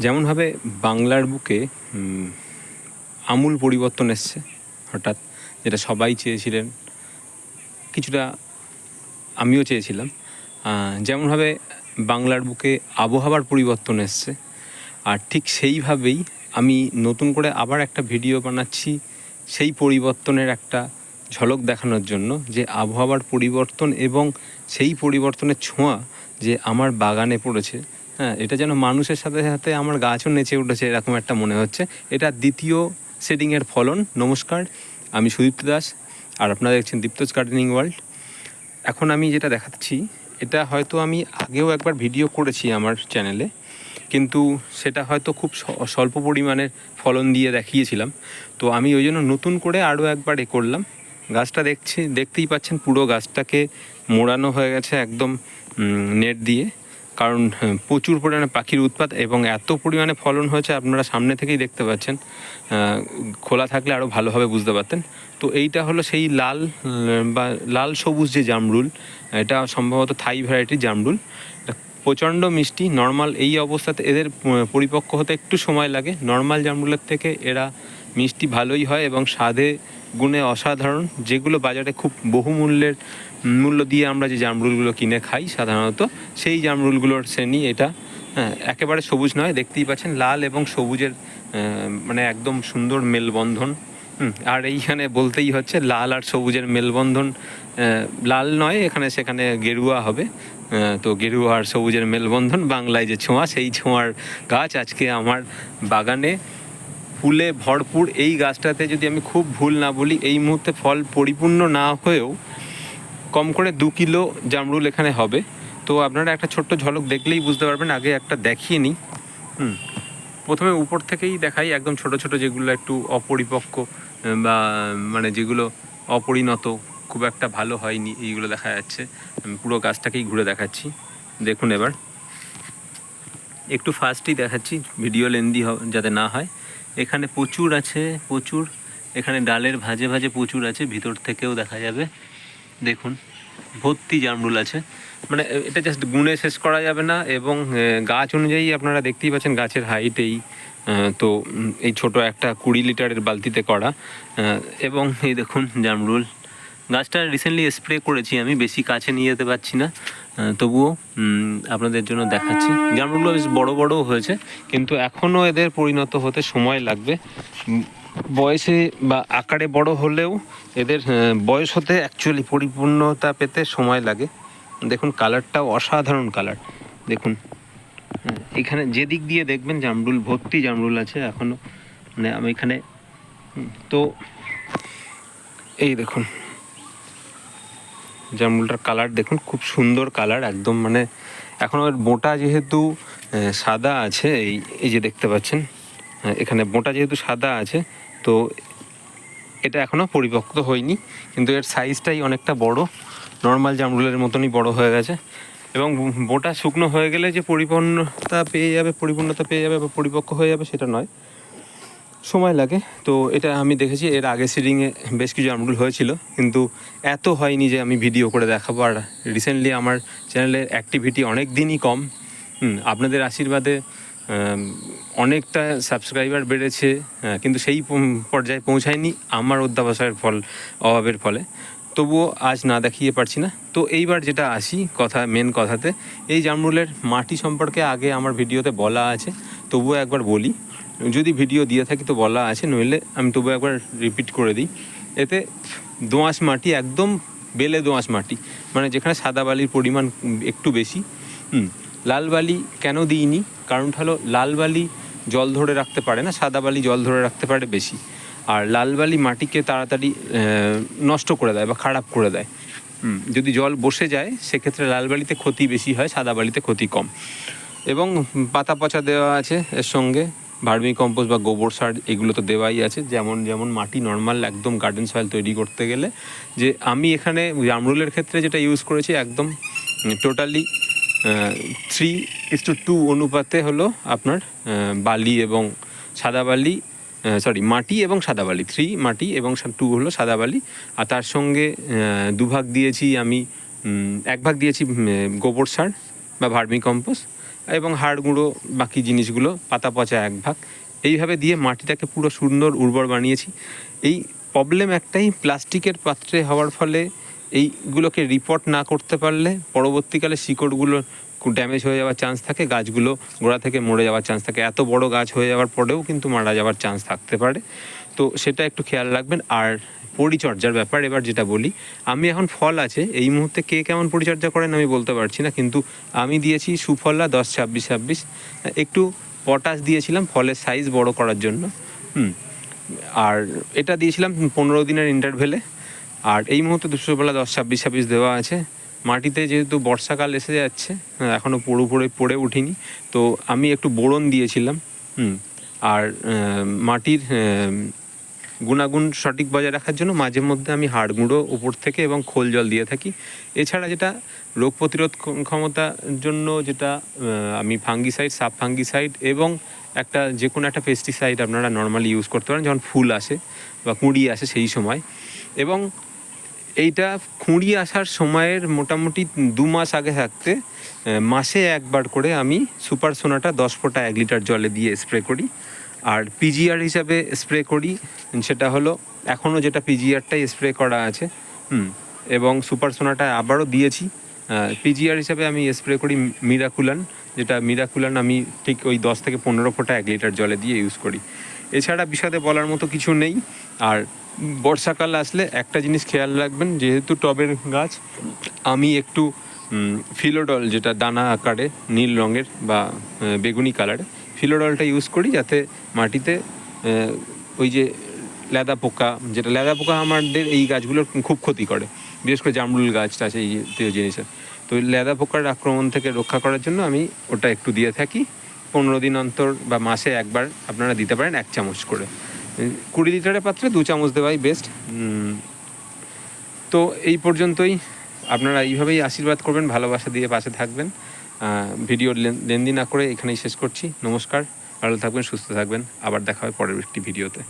যেমনভাবে বাংলার বুকে আমূল পরিবর্তন এসছে হঠাৎ, যেটা সবাই চেয়েছিলেন, কিছুটা আমিও চেয়েছিলাম। যেমনভাবে বাংলার বুকে আবহাওয়ার পরিবর্তন এসছে, আর ঠিক সেইভাবেই আমি নতুন করে আবার একটা ভিডিও বানাচ্ছি সেই পরিবর্তনের একটা ঝলক দেখানোর জন্য, যে আবহাওয়ার পরিবর্তন এবং সেই পরিবর্তনের ছোঁয়া যে আমার বাগানে পড়েছে। হ্যাঁ, এটা যেন মানুষের সাথে সাথে আমার গাছও নেচে উঠেছে, এরকম একটা মনে হচ্ছে। এটা দ্বিতীয় সেটিংয়ের ফলন। নমস্কার, আমি সুদীপ্ত দাস, আর আপনারা দেখছেন দীপ্তস গার্ডেনিং ওয়ার্ল্ড। এখন আমি যেটা দেখাচ্ছি, এটা হয়তো আমি আগেও একবার ভিডিও করেছি আমার চ্যানেলে, কিন্তু সেটা হয়তো খুব স্বল্প পরিমাণের ফলন দিয়ে দেখিয়েছিলাম। তো আমি ওই জন্য নতুন করে আরও একবার করলাম। গাছটা দেখতেই পাচ্ছেন, পুরো গাছটাকে মোড়ানো হয়ে গেছে একদম নেট দিয়ে, কারণ প্রচুর পরিমাণে পাখির উৎপাত এবং এত পরিমাণে ফলন হয়েছে, আপনারা সামনে থেকেই দেখতে পাচ্ছেন। খোলা থাকলে আরও ভালোভাবে বুঝতে পারতেন। তো এইটা হলো সেই বা লাল সবুজ যে জামরুল, এটা সম্ভবত থাই ভ্যারাইটির জামরুল। প্রচণ্ড মিষ্টি। নর্মাল এই অবস্থাতে এদের পরিপক্ক হতে একটু সময় লাগে। নর্মাল জামরুলের থেকে এরা মিষ্টি ভালোই হয় এবং স্বাদে গুণে অসাধারণ। যেগুলো বাজারে খুব মূল্য দিয়ে আমরা যে জামরুলগুলো কিনে খাই সাধারণত, সেই জামরুলগুলোর শ্রেণী এটা। একেবারে সবুজ নয়, দেখতেই পাচ্ছেন লাল এবং সবুজের মানে একদম সুন্দর মেলবন্ধন। আর এইখানে বলতেই হচ্ছে লাল আর সবুজের মেলবন্ধন। লাল নয়, এখানে সেখানে গেরুয়া হবে। তো গেরুয়া আর সবুজের মেলবন্ধন, বাংলায় যে ছোঁয়া, সেই ছোঁয়ার গাছ আজকে আমার বাগানে ফুলে ভরপুর। এই গাছটাতে যদি আমি খুব ভুল না বলি, এই মুহূর্তে ফল পরিপূর্ণ না হয়েও কম করে 2 কিলো জামরুল এখানে হবে। তো আপনারা একটা ছোট্ট ঝলক দেখলেই বুঝতে পারবেন। আগে একটা দেখিয়ে নিই। প্রথমে উপর থেকেই দেখাই, একদম ছোট ছোট যেগুলো একটু অপরিপক্ক বা মানে যেগুলো অপরিণত, খুব একটা ভালো হয়নি, এইগুলো দেখা যাচ্ছে। আমি পুরো গাছটাকেই ঘুরে দেখাচ্ছি। দেখুন, এবার একটু ফাস্টই দেখাচ্ছি, ভিডিও লেন্দি যাতে না হয়। এখানে প্রচুর আছে, প্রচুর। এখানে ডালের ভাজে ভাজে প্রচুর আছে, ভিতর থেকেও দেখা যাবে। দেখুন, ভর্তি জামরুল আছে। মানে এটা জাস্ট গুণে শেষ করা যাবে না। এবং গাছ অনুযায়ী আপনারা দেখতেই পাচ্ছেন গাছের হাইট এই। তো এই ছোট একটা 20 লিটারের বালতিতে করা। এবং এই দেখুন জামরুল। গাছটা রিসেন্টলি স্প্রে করেছি আমি, বেশি কাছে নিয়ে যেতে পারছি না, তবুও আপনাদের জন্য দেখাচ্ছি। জামরুলগুলো বেশ বড় বড়ও হয়েছে, কিন্তু এখনও এদের পরিণত হতে সময় লাগবে। বয়সে বা আকারে বড় হলেও এদের বয়স হতে অ্যাকচুয়ালি পরিপূর্ণতা পেতে সময় লাগে। দেখুন, কালারটাও অসাধারণ কালার। দেখুন, এখানে যেদিক দিয়ে দেখবেন জামরুল, ভর্তি জামরুল আছে এখনও। মানে আমি এখানে তো এই দেখুন জামরুলটার কালার দেখুন, খুব সুন্দর কালার একদম। মানে এখন ওর বোঁটা যেহেতু সাদা আছে, এই যে দেখতে পাচ্ছেন, এখানে বোঁটা যেহেতু সাদা আছে, তো এটা এখনও পরিপক্ক হয়নি, কিন্তু এর সাইজটাই অনেকটা বড়, নর্মাল জামরুলের মতনই বড় হয়ে গেছে। এবং বোঁটা শুকনো হয়ে গেলে যে পরিপূর্ণতা পেয়ে যাবে বা পরিপক্ক হয়ে যাবে, সেটা নয়, সময় লাগে। তো এটা আমি দেখেছি, এর আগে সিডিংয়ে বেশ কিছু জামরুল হয়েছিল, কিন্তু এত হয়নি যে আমি ভিডিও করে দেখাবো। আর রিসেন্টলি আমার চ্যানেলের অ্যাক্টিভিটি অনেক দিনই কম। আপনাদের আশীর্বাদে অনেকটা সাবস্ক্রাইবার বেড়েছে, কিন্তু সেই পর্যায়ে পৌঁছায়নি আমার অধ্যাবসায়ের অভাবের ফলে। তবুও আজ না দেখিয়ে পারছি না। তো এইবার যেটা আসি মেন কথাতে, এই জামরুলের মাটি সম্পর্কে আগে আমার ভিডিওতে বলা আছে, তবুও একবার বলি। যদি ভিডিও দিয়ে থাকি তো বলা আছে, নইলে আমি তবু একবার রিপিট করে দিই। এতে দোআঁশ মাটি, একদম বেলে দোআঁশ মাটি, মানে যেখানে সাদা বালির পরিমাণ একটু বেশি। লাল বালি কেন দিইনি, কারণটা হলো লাল বালি জল ধরে রাখতে পারে না, সাদা বালি জল ধরে রাখতে পারে বেশি। আর লাল বালি মাটিকে তাড়াতাড়ি নষ্ট করে দেয় বা খারাপ করে দেয়। যদি জল বসে যায়, সেক্ষেত্রে লাল বালিতে ক্ষতি বেশি হয়, সাদা বালিতে ক্ষতি কম। এবং পাতা পচা দেওয়া আছে এর সঙ্গে, ভার্মি কম্পোস্ট বা গোবর সার, এগুলো তো দেওয়াই আছে। যেমন মাটি নর্মাল একদম গার্ডেন সয়েল তৈরি করতে গেলে, যে আমি এখানে জামরুলের ক্ষেত্রে যেটা ইউজ করেছি, একদম টোটালি 3:2 অনুপাতে হলো আপনার বালি এবং সাদা বালি, মাটি এবং সাদা বালি। 3 মাটি এবং 2 হলো সাদা বালি। আর তার সঙ্গে 2 ভাগ দিয়েছি আমি, 1 ভাগ দিয়েছি গোবর সার বা ভার্মি কম্পোস্ট, এবং হাড় গুঁড়ো বাকি জিনিসগুলো, পাতা পচা 1 ভাগ, এইভাবে দিয়ে মাটিটাকে পুরো সুন্দর উর্বর বানিয়েছি। এই প্রবলেম একটাই, প্লাস্টিকের পাত্রে হওয়ার ফলে এইগুলোকে রিপোর্ট না করতে পারলে পরবর্তীকালে শিকড়গুলো ড্যামেজ হয়ে যাওয়ার চান্স থাকে, গাছগুলো গোড়া থেকে মরে যাওয়ার চান্স থাকে। এত বড় গাছ হয়ে যাওয়ার পরেও কিন্তু মারা যাওয়ার চান্স থাকতে পারে, তো সেটা একটু খেয়াল রাখবেন। আর পরিচর্যার ব্যাপার এবার যেটা বলি, আমি এখন ফল আছে, এই মুহূর্তে কে কেমন পরিচর্যা করেন আমি বলতে পারছি না, কিন্তু আমি দিয়েছি সুফলা 10-26-26, একটু পটাশ দিয়েছিলাম ফলের সাইজ বড় করার জন্য, আর এটা দিয়েছিলাম 15 দিনের ইন্টারভেলে। আর এই মুহূর্তে দুপুরবেলা 10-26-26 দেওয়া আছে। মাটিতে যেহেতু বর্ষাকাল এসে যাচ্ছে, এখনও পুরোপুরি পড়ে উঠিনি, তো আমি একটু বোরন দিয়েছিলাম। আর মাটির গুণাগুণ সঠিক বজায় রাখার জন্য মাঝে মধ্যে আমি হাড় গুঁড়ো উপর থেকে এবং খোল জল দিয়ে থাকি। এছাড়া যেটা রোগ প্রতিরোধ ক্ষমতার জন্য যেটা আমি ফাঙ্গিসাইড, সাব ফাঙ্গিসাইড এবং একটা যে কোনো একটা পেস্টিসাইড আপনারা নর্মালি ইউজ করতে পারেন যখন ফুল আসে বা কুঁড়ি আসে সেই সময়। এবং এইটা কুঁড়ি আসার সময়ের মোটামুটি 2 মাস আগে থাকতে মাসে 1 বার করে আমি সুপার সোনাটা 10 ফোঁটা 1 লিটার জলে দিয়ে স্প্রে করি। আর পিজিআর হিসাবে স্প্রে করি, সেটা হলো এখনও যেটা পিজিআরটাই স্প্রে করা আছে, এবং সুপার সোনাটা আবারও দিয়েছি। পিজিআর হিসাবে আমি স্প্রে করি মিরাকুলান, যেটা মিরাকুলান আমি ঠিক ওই 10 থেকে 15 ফোঁটা 1 লিটার জলে দিয়ে ইউজ করি। এছাড়া বিশদে বলার মতো কিছু নেই। আর বর্ষাকাল আসলে একটা জিনিস খেয়াল রাখবেন, যেহেতু টবের গাছ, আমি একটু ফিলোডল, যেটা দানা আকারে নীল রঙের বা বেগুনি কালারে, ফিলোডলটা ইউজ করি যাতে মাটিতে ওই যে লেদা পোকা, যেটা লেদা পোকা আমাদের এই গাছগুলোর খুব ক্ষতি করে, বিশেষ করে জামরুল গাছটা আছে এই জাতীয় জিনিসের, তো লেদা পোকার আক্রমণ থেকে রক্ষা করার জন্য আমি ওটা একটু দিয়ে থাকি। 15 দিন অন্তর বা মাসে 1 বার আপনারা দিতে পারেন 1 চামচ করে। 20 লিটারের পাত্রে 2 চামচ দেওয়াই বেস্ট। তো এই পর্যন্তই, আপনারা এইভাবেই আশীর্বাদ করবেন, ভালোবাসা দিয়ে পাশে থাকবেন। ভিডিও লেন্দি না করে এখানেই শেষ করছি। নমস্কার, ভালো থাকবেন, সুস্থ থাকবেন, আবার দেখা হয় পরের একটি ভিডিওতে।